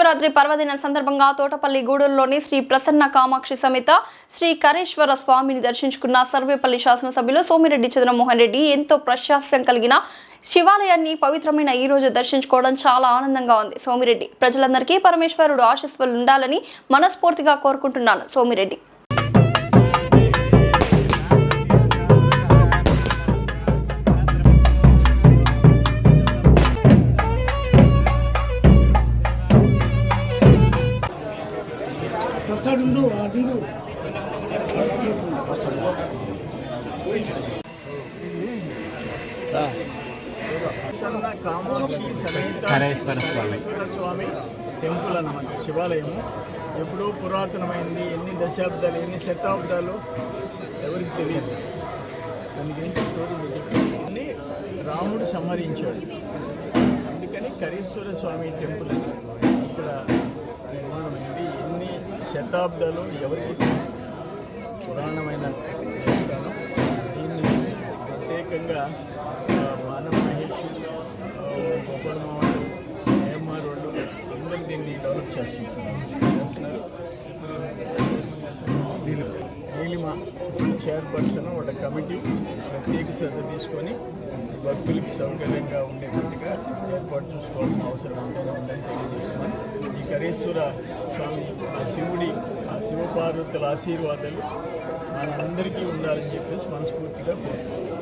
మహాశివరాత్రి పర్వదినం సందర్భంగా తోటపల్లి గూడూరులోని శ్రీ ప్రసన్న కామాక్షి సమేత శ్రీ కరేశ్వర స్వామిని దర్శించుకున్న సర్వేపల్లి శాసనసభ్యులు సోమిరెడ్డి చంద్రమోహన్ రెడ్డి ఎంతో ప్రశాస్యం కలిగిన శివాలయాన్ని పవిత్రమైన ఈ రోజు దర్శించుకోవడం చాలా ఆనందంగా ఉంది. సోమిరెడ్డి ప్రజలందరికీ పరమేశ్వరుడు ఆశీస్సులు ఉండాలని మనస్ఫూర్తిగా కోరుకుంటున్నాను. సోమిరెడ్డి ప్రసన్న కామాక్షి సమేత కరేశ్వర స్వామి టెంపుల్ అన్నమాట. శివాలయము ఎప్పుడూ పురాతనమైంది. ఎన్ని దశాబ్దాలు ఎన్ని శతాబ్దాలు ఎవరికి తెలియదు. దాని గురించి స్టోరీ రాముడు సంహరించాడు. అందుకని కరేశ్వర స్వామి టెంపుల్ ఇక్కడ నిర్మాణమైంది. ఎన్ని శతాబ్దాలు ఎవరికి తెలియదు. పురాణమైన దేవస్థానం. దీన్ని ప్రత్యేకంగా మానవ మహేష్ గోపాలమావాళ్ళు ఏఎంఆర్ వాళ్ళు అందరూ దీన్ని డెవలప్ చేస్తున్నారు. దీని నీలిమ చైర్పర్సన్ వాళ్ళ కమిటీ ప్రత్యేక శ్రద్ధ తీసుకొని భక్తులకి సౌకర్యంగా ఉండేటట్టుగా ఏర్పాటు చూసుకోవాల్సిన అవసరం ఎంతైనా ఉందని తెలియజేస్తున్నాను. ఈ కరేశ్వర స్వామి శివుడి శివపార్వతుల ఆశీర్వాదాలు మనందరికీ ఉండాలని చెప్పేసి మనస్ఫూర్తిగా కోరుతున్నాను.